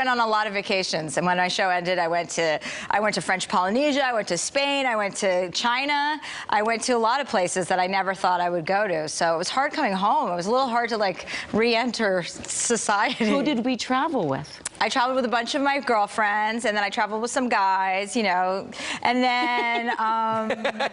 went on a lot of vacations, and when my show ended, I went to French Polynesia, I went to Spain, I went to China, I went to a lot of places that I never thought I would go to. So it was hard coming home. It was a little hard to like re-enter society. Who did we travel with? I traveled with a bunch of my girlfriends, and then I traveled with some guys, you know, and then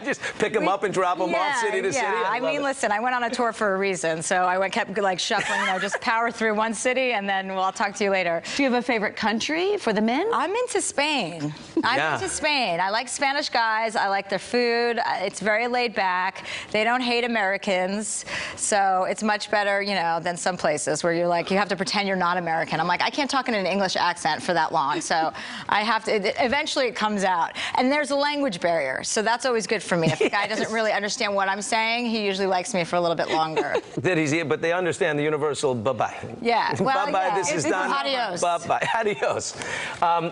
just pick them up and drop them off city to city. I mean, listen, I went on a tour for a reason, so I kept like shuffling, you know, just power through one city, and then I'll talk to you later. Do you have a favorite country for the men? I'm into Spain. I'm into Spain. I like Spanish guys. I like their food. It's very laid back. They don't hate Americans, so it's much better, you know, than some places where you're like, you have to pretend you're not American. I'm like, I can't talk in an English accent for that long, so I have to, eventually it comes out. And there's a language barrier, so that's always good for me. If the guy doesn't really understand what I'm saying, he usually likes me for a little bit longer. But they understand the universal bye-bye. Yeah. Well, bye-bye, this is done. Adios. Bye-bye, adios.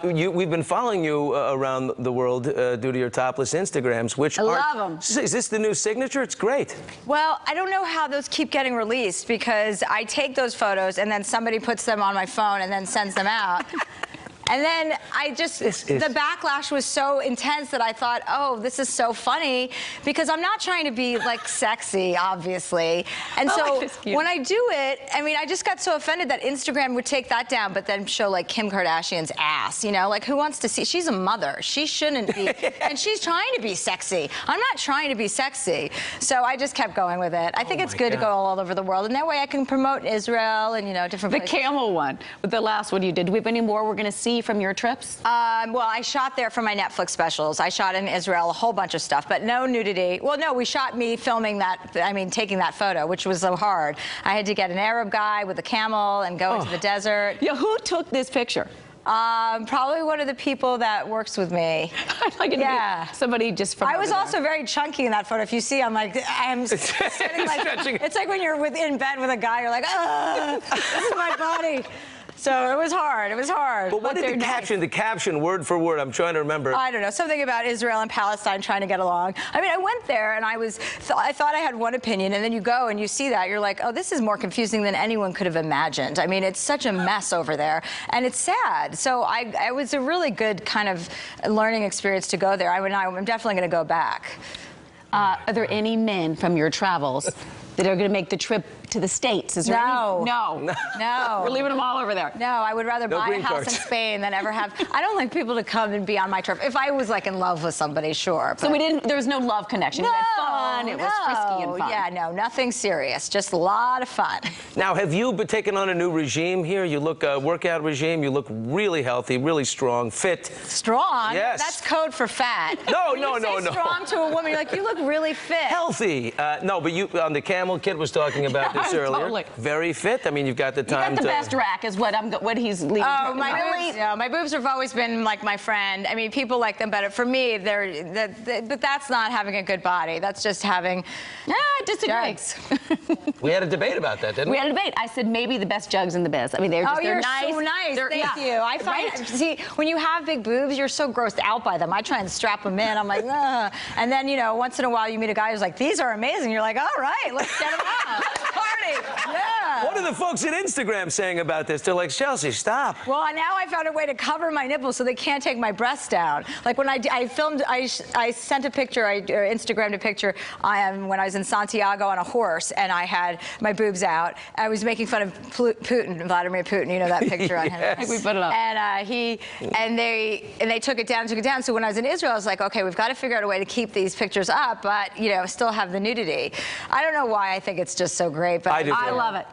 We've been following you around the world due to your topless Instagrams, which I love them. Is this the new signature? It's great. Well, I don't know how those keep getting released, because I take those photos and then somebody puts them on my phone and then sends them out. And then I just, the backlash was so intense that I thought, oh, this is so funny, because I'm not trying to be like sexy, obviously. And so when I do it, I mean, I just got so offended that Instagram would take that down, but then show like Kim Kardashian's ass, you know, like who wants to see, she's a mother, she shouldn't be, and she's trying to be sexy. I'm not trying to be sexy. So I just kept going with it. I think it's good to go all over the world, and that way I can promote Israel and, you know, different places. The camel one, with the last one you did. Do we have any more we're going to see from your trips? Well, I shot there for my Netflix specials. I shot in Israel a whole bunch of stuff, but no nudity. Well, no, we shot me filming that, I mean, taking that photo, which was so hard. I had to get an Arab guy with a camel and go into the desert. Yeah, who took this picture? Probably one of the people that works with me. Like somebody just from I was also very chunky in that photo. If you see, I'm like, I'm sitting like, it's like when you're in bed with a guy, you're like, ah, this is my body. So it was hard. It was hard. But what did the caption, word for word? I'm trying to remember. I don't know. Something about Israel and Palestine trying to get along. I mean, I went there and I thought I had one opinion, and then you go and you see that. You're like, oh, this is more confusing than anyone could have imagined. I mean, it's such a mess over there, and it's sad. So it was a really good kind of learning experience to go there. I'm definitely going to go back. Are there any men from your travels that are going to make the trip to the States? Is there any? No. We're leaving them all over there. No, I would rather buy a house in Spain than ever have. I don't like people to come and be on my trip. If I was like in love with somebody, sure. So there was no love connection. No, you had fun. It was frisky and fun. Yeah, no, nothing serious. Just a lot of fun. Now, have you been taking on a new regime here? You look workout regime. You look really healthy, really strong, fit. Strong? Yes. That's code for fat. No. Strong to a woman, you're like, you look really fit. Healthy. No, but you on the camel, Kid was talking about this earlier. Totally. Very fit. I mean, you've got the time you got the best rack is what he's leading. Oh, my boobs have always been like my friend. I mean, people like them better. For me, but that's not having a good body. That's just having. I disagree. We had a debate about that, didn't we? We had a debate. I said maybe the best jugs in the biz. I mean, they're nice. So nice. Thank you. I find see, when you have big boobs, you're so grossed out by them. I try and strap them in. I'm like, ugh. And then, you know, once in a while you meet a guy who's like, these are amazing. You're like, all right, let's get them out. Party. Yeah. What are the folks at Instagram saying about this? They're like, Chelsea, stop. Well, now I found a way to cover my nipples so they can't take my breasts down. Like when I filmed, I sent a picture, I Instagrammed a picture when I was in Santiago on a horse, and I had my boobs out. I was making fun of Putin, Vladimir Putin. You know that picture on him. I think we put it up. And they took it down. So when I was in Israel, I was like, okay, we've got to figure out a way to keep these pictures up, but you know, still have the nudity. I don't know why I think it's just so great, but I love it.